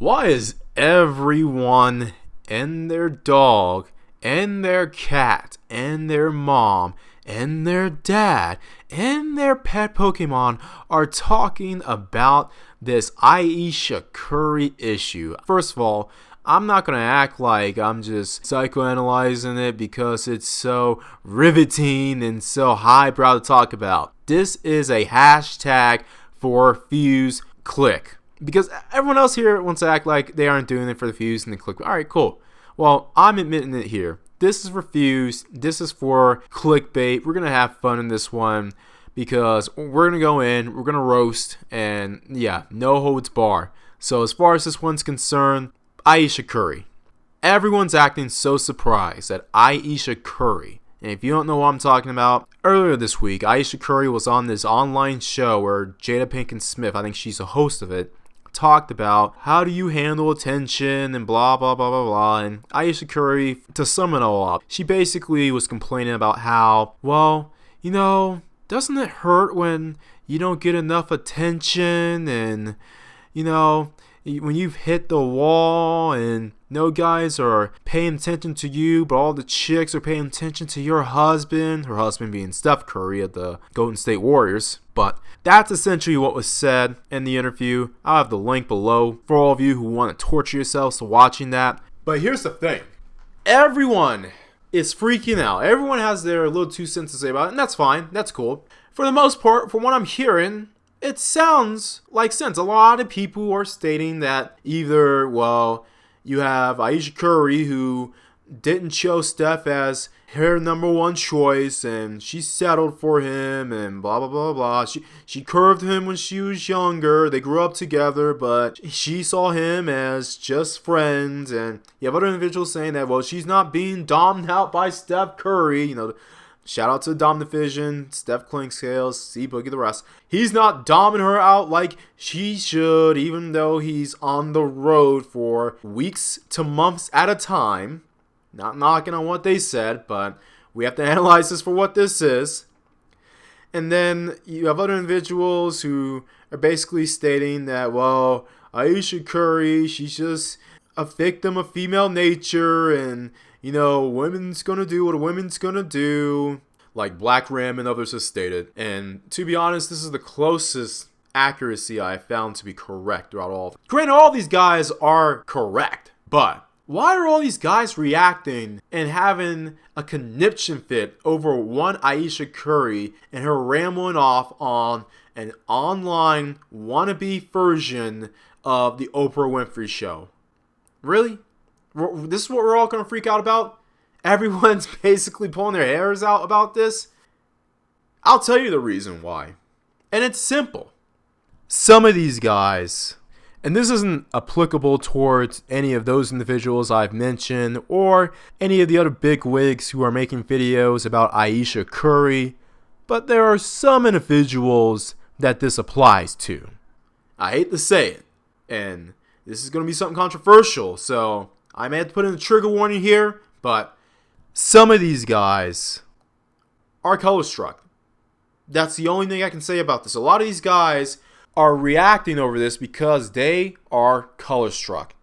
Why is everyone and their dog and their cat and their mom and their dad and their pet Pokemon are talking about this Ayesha Curry issue? First of all, I'm not going to act like I'm just psychoanalyzing it because it's so riveting and so highbrow to talk about. This is a hashtag for Fuse Click. Because everyone else here wants to act like they aren't doing it for the views and the click. Alright, cool. Well, I'm admitting it here. This is for views. This is for clickbait. We're going to have fun in this one because we're going to go in, we're going to roast, and yeah, no holds bar. So as far as this one's concerned, Ayesha Curry. Everyone's acting so surprised that Ayesha Curry, and if you don't know what I'm talking about, earlier this week, Ayesha Curry was on this online show where Jada Pinkett Smith, I think she's a host of it, talked about how do you handle attention and blah blah blah blah blah. And Ayesha Curry, to sum it all up, she basically was complaining about how, well, doesn't it hurt when you don't get enough attention, and when you've hit the wall and no guys are paying attention to you, but all the chicks are paying attention to your husband, her husband being Steph Curry of the Golden State Warriors. But that's essentially what was said in the interview. I'll have the link below for all of you who want to torture yourselves to watching that. But here's the thing. Everyone is freaking out. Everyone has their little 2 cents to say about it, and that's fine. That's cool. For the most part, from what I'm hearing, it sounds like sense. A lot of people are stating that either, well, you have Ayesha Curry, who didn't choose Steph as her number one choice, and she settled for him, and blah blah blah blah. She curved him when she was younger. They grew up together, but she saw him as just friends. And you have other individuals saying that, well, she's not being domed out by Steph Curry. Shout out to Dom Division, Steph Clinkscales, C Boogie, the rest. He's not doming her out like she should, even though he's on the road for weeks to months at a time. Not knocking on what they said, but we have to analyze this for what this is. And then you have other individuals who are basically stating that, well, Ayesha Curry, she's just a victim of female nature, and women's gonna do what a women's gonna do, like Black Ram and others have stated. And to be honest, this is the closest accuracy I found to be correct throughout all of it. Granted, all these guys are correct, but why are all these guys reacting and having a conniption fit over one Ayesha Curry and her rambling off on an online wannabe version of the Oprah Winfrey Show? Really? This is what we're all going to freak out about? Everyone's basically pulling their hairs out about this? I'll tell you the reason why. And it's simple. Some of these guys, and this isn't applicable towards any of those individuals I've mentioned or any of the other big wigs who are making videos about Ayesha Curry, but there are some individuals that this applies to. I hate to say it, and this is going to be something controversial, so I may have to put in a trigger warning here, but some of these guys are color struck. That's the only thing I can say about this. A lot of these guys are reacting over this because they are color struck.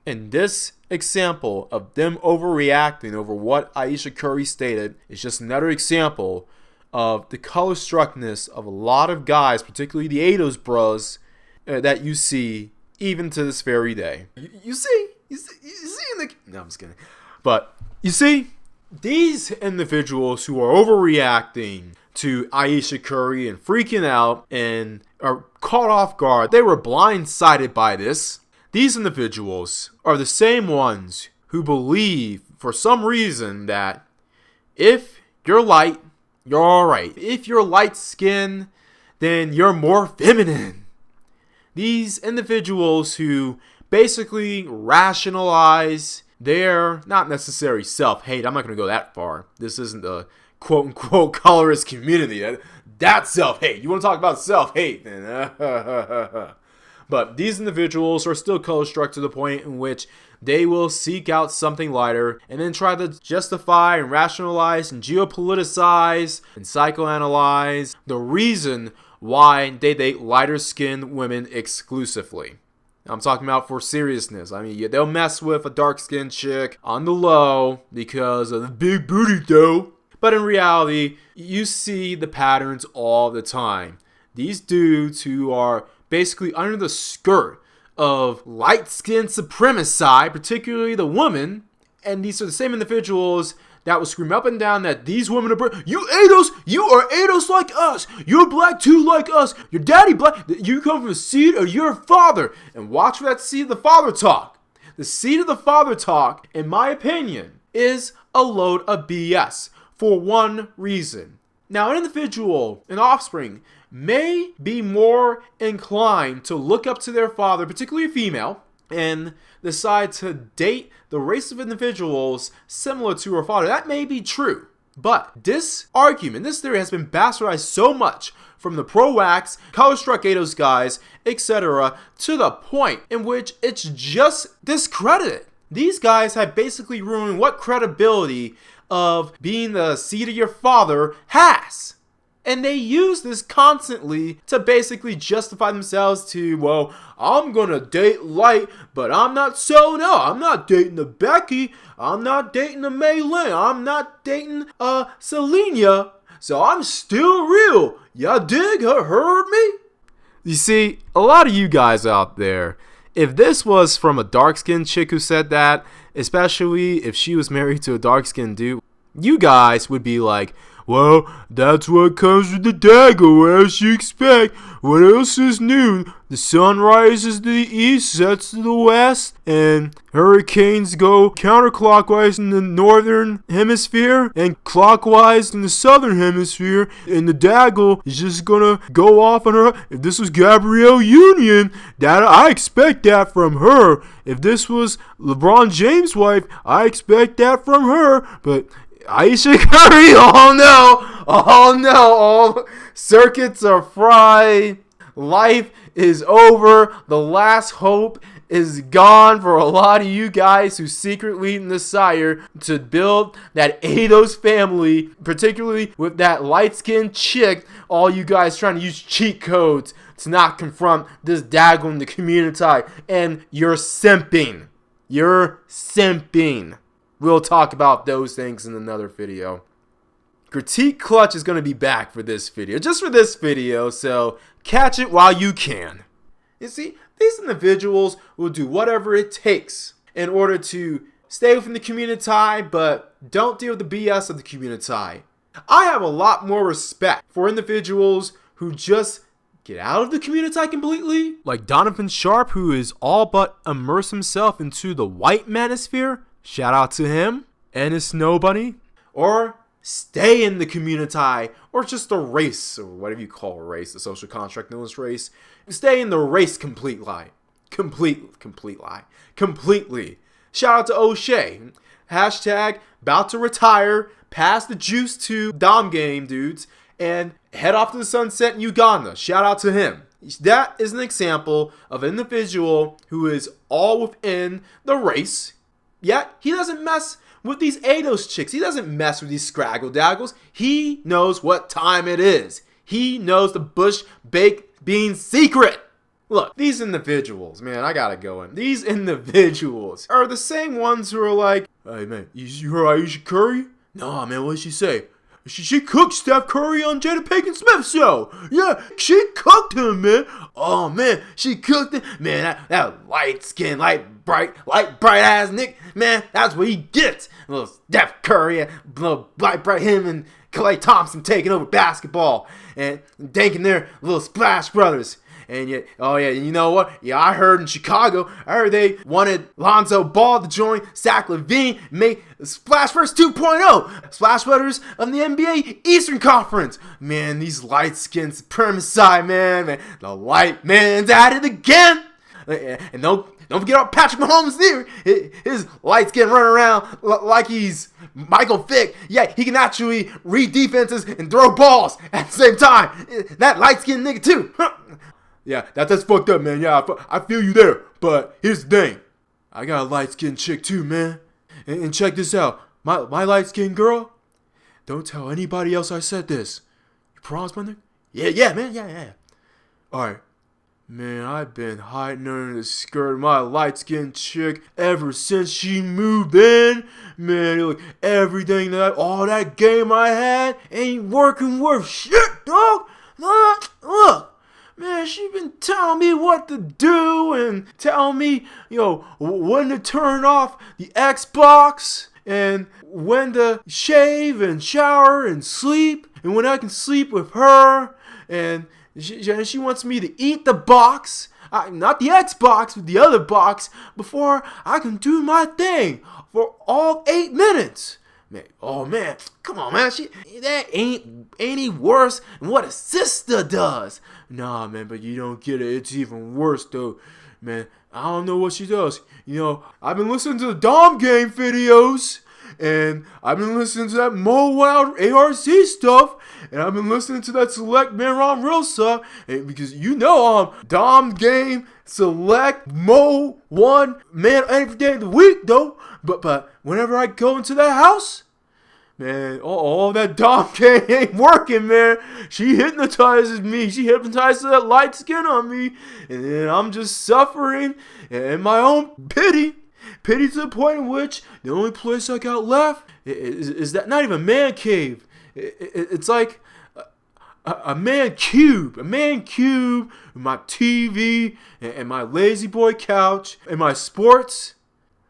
And this example of them overreacting over what Ayesha Curry stated is just another example of the color struckness of a lot of guys, particularly the Ados bros, that you see even to this very day. You see in the... No, I'm just kidding. But you see, these individuals who are overreacting to Ayesha Curry and freaking out and are caught off guard, they were blindsided by this. These individuals are the same ones who believe, for some reason, that if you're light, you're alright. If you're light skinned, then you're more feminine. These individuals who basically rationalize their not necessary self-hate. I'm not going to go that far. This isn't the quote-unquote colorist community. That's self-hate. You want to talk about self-hate, then. But these individuals are still color-struck to the point in which they will seek out something lighter and then try to justify and rationalize and geopoliticize and psychoanalyze the reason why they date lighter-skinned women exclusively. I'm talking about for seriousness. I mean, they'll mess with a dark-skinned chick on the low because of the big booty though. But in reality, you see the patterns all the time. These dudes who are basically under the skirt of light-skinned supremacy, particularly the woman, and these are the same individuals that will scream up and down that these women are you ADOS, you are ADOS like us, you're black too like us, your daddy black, you come from the seed of your father. And watch for that seed of the father talk. The seed of the father talk, in my opinion, is a load of BS for one reason. Now, an individual, an offspring, may be more inclined to look up to their father, particularly a female, and decide to date the race of individuals similar to her father. That may be true, but this argument, this theory has been bastardized so much from the pro-wax, color-struck ADOS guys, etc., to the point in which it's just discredited. These guys have basically ruined what credibility of being the seed of your father has. And they use this constantly to basically justify themselves to, well, I'm gonna date light, but I'm not I'm not dating the Becky, I'm not dating the Maylin, I'm not dating Selena, so I'm still real. Y'all dig? Heard me? You see, a lot of you guys out there, if this was from a dark-skinned chick who said that, especially if she was married to a dark-skinned dude, you guys would be like, well, that's what comes with the dagger. What else you expect? What else is new? The sun rises to the east, sets to the west, and hurricanes go counterclockwise in the northern hemisphere and clockwise in the southern hemisphere, and the dagger is just gonna go off on her. If this was Gabrielle Union, that I expect that from her. If this was LeBron James' wife, I expect that from her. But Ayesha Curry, oh no, all circuits are fried, life is over, the last hope is gone for a lot of you guys who secretly desire to build that ADOS family, particularly with that light-skinned chick, all you guys trying to use cheat codes to not confront this dagger in the community, and you're simping. We'll talk about those things in another video. Critique Clutch is going to be back for this video. Just for this video, so catch it while you can. You see, these individuals will do whatever it takes in order to stay within the community, but don't deal with the BS of the community. I have a lot more respect for individuals who just get out of the community completely. Like Donovan Sharp, who is all but immerse himself into the white manosphere. Shout out to him and his snow bunny. Or stay in the community, or just the race, or whatever you call a race, the social contract known as race. Stay in the race completely. Completely. Shout out to O'Shea. Hashtag about to retire, pass the juice to Dom game dudes, and head off to the sunset in Uganda. Shout out to him. That is an example of an individual who is all within the race. Yet, he doesn't mess with these ADOS chicks. He doesn't mess with these scraggle daggles. He knows what time it is. He knows the Bush baked bean secret. Look, these individuals, man, I gotta go in. These individuals are the same ones who are like, hey, man, you heard Ayesha Curry? Nah, man, what did she say? She cooked Steph Curry on Jada Pinkett Smith's show. Yeah, she cooked him, man. Oh, man, she cooked him. Man, that light-skinned, light bright ass Nick, man, that's what he gets. Little Steph Curry, little light bright him and Klay Thompson taking over basketball and danking their little Splash Brothers. And yet, oh yeah, you know what? Yeah, I heard in Chicago, I heard they wanted Lonzo Ball to join Zach LaVine, make Splashverse 2.0, Splash Brothers of the NBA Eastern Conference. Man, these light-skinned supremacy, man, the light man's at it again. And don't forget about Patrick Mahomes there. His light skin running around like he's Michael Vick. Yeah, he can actually read defenses and throw balls at the same time. That light skinned nigga too. Yeah, that's fucked up, man. Yeah, I feel you there. But here's the thing. I got a light skinned chick too, man. And check this out. My light skinned girl, don't tell anybody else I said this. You promise, my nigga? Yeah, man. Yeah. Alright. Man, I've been hiding under the skirt of my light-skinned chick ever since she moved in. Man, look, everything all that game I had ain't working worth shit, dog. Look, man, she been telling me what to do and telling me, when to turn off the Xbox and when to shave and shower and sleep and when I can sleep with her. And she wants me to eat the box, not the Xbox, but the other box, before I can do my thing for all 8 minutes. Man, oh man, come on, man. That ain't any worse than what a sister does. Nah, man, but you don't get it. It's even worse, though. Man, I don't know what she does. I've been listening to the Dom Game videos. And I've been listening to that Mo Wild ARC stuff. And I've been listening to that Select Man on Real stuff. And because Dom Game, Select, Mo, 1, man, every day of the week, though. But whenever I go into that house, man, all that Dom Game ain't working, man. She hypnotizes me. She hypnotizes that light skin on me. And then I'm just suffering in my own pity. Pity to the point in which the only place I got left is that not even a man cave. It's like a man cube. A man cube with my TV and my lazy boy couch and my sports.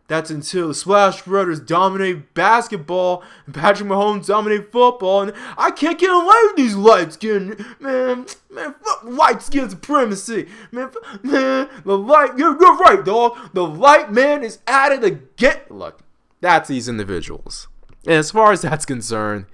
That's until the Splash Brothers dominate basketball and Patrick Mahomes dominate football, and I can't get away with these light skin, man, fuck light skin supremacy, man, you're right, dog. The light man is at it again. Look, that's these individuals, and as far as that's concerned,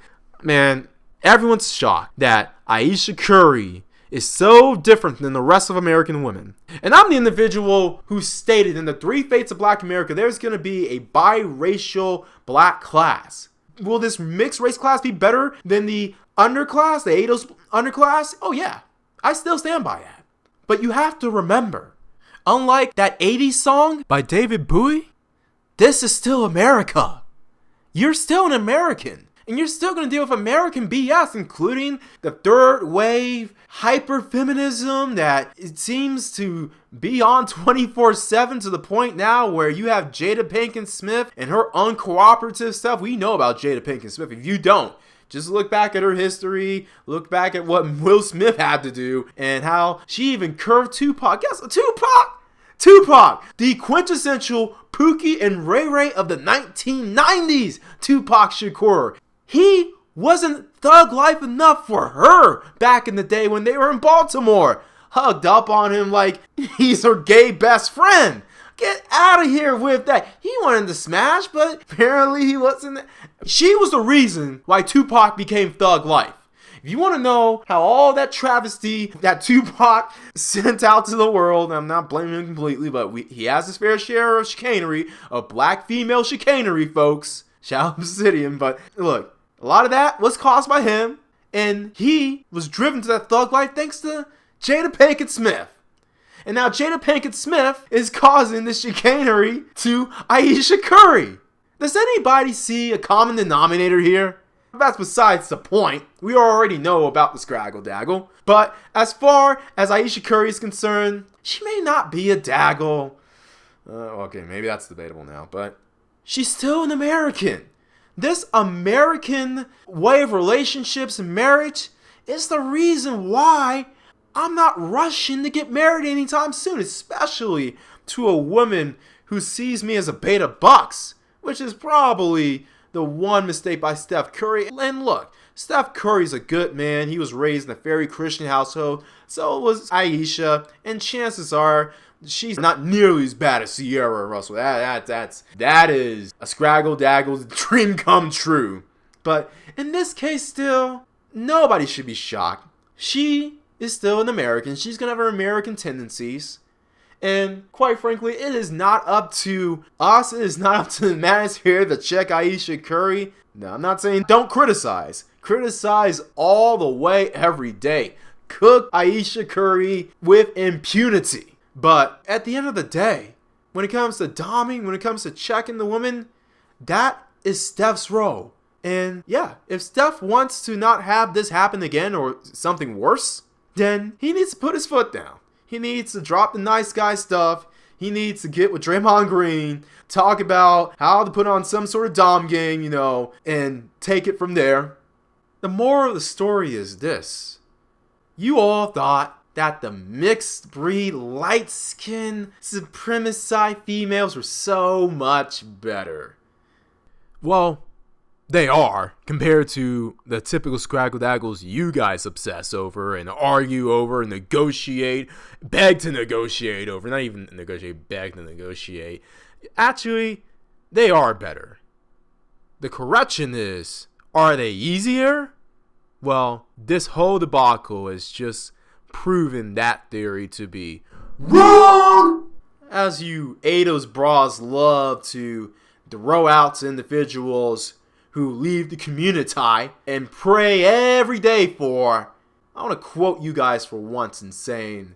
man, everyone's shocked that Ayesha Curry is so different than the rest of American women. And I'm the individual who stated in the 3 Fates of Black America, there's going to be a biracial black class. Will this mixed race class be better than the underclass, the ADOS underclass? Oh yeah, I still stand by that. But you have to remember, unlike that 80s song by David Bowie, this is still America. You're still an American. And you're still going to deal with American BS, including the third wave hyper-feminism that it seems to be on 24/7 to the point now where you have Jada Pinkett Smith and her uncooperative stuff. We know about Jada Pinkett Smith. If you don't, just look back at her history, look back at what Will Smith had to do, and how she even curved Tupac. Guess what? Tupac, the quintessential Pookie and Ray Ray of the 1990s, Tupac Shakur. He wasn't thug life enough for her back in the day when they were in Baltimore. Hugged up on him like he's her gay best friend. Get out of here with that. He wanted to smash, but apparently he wasn't. She was the reason why Tupac became thug life. If you want to know how all that travesty that Tupac sent out to the world, I'm not blaming him completely, but he has his fair share of chicanery, of black female chicanery, folks. Shout out Obsidian, but look, a lot of that was caused by him, and he was driven to that thug life thanks to Jada Pinkett Smith. And now Jada Pinkett Smith is causing the chicanery to Ayesha Curry. Does anybody see a common denominator here? That's besides the point. We already know about the Scraggle Daggle. But as far as Ayesha Curry is concerned, she may not be a Daggle. Okay, maybe that's debatable now, but she's still an American. This American way of relationships and marriage is the reason why I'm not rushing to get married anytime soon, especially to a woman who sees me as a beta bucks, which is probably the one mistake by Steph Curry. And look, Steph Curry's a good man. He was raised in a very Christian household. So was Ayesha. And chances are she's not nearly as bad as Sierra Russell. That is a Scraggle Daggle's dream come true. But in this case still, nobody should be shocked. She is still an American. She's going to have her American tendencies. And quite frankly, it is not up to us. It is not up to the manosphere to check Ayesha Curry. No, I'm not saying don't criticize. Criticize all the way every day. Cook Ayesha Curry with impunity. But at the end of the day, when it comes to doming, when it comes to checking the woman, that is Steph's role. And yeah, if Steph wants to not have this happen again or something worse, then he needs to put his foot down. He needs to drop the nice guy stuff. He needs to get with Draymond Green, talk about how to put on some sort of dom game, and take it from there. The moral of the story is this. You all thought that the mixed breed, light-skinned, supremacist females were so much better. Well, they are, compared to the typical scraggle-daggles you guys obsess over and argue over and negotiate, beg to negotiate over. Not even negotiate, beg to negotiate. Actually, they are better. The correction is, are they easier? Well, this whole debacle has just proven that theory to be wrong! As you ADOS bras love to throw out to individuals who leave the community and pray every day for, I want to quote you guys for once in saying,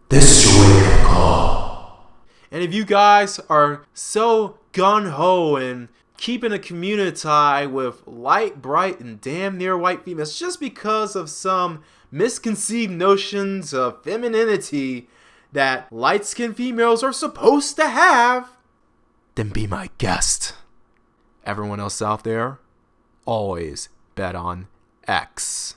"This is your wake-up call." And if you guys are so gung-ho and keeping a community with light, bright, and damn near white females just because of some misconceived notions of femininity that light-skinned females are supposed to have, then be my guest. Everyone else out there, always bet on X.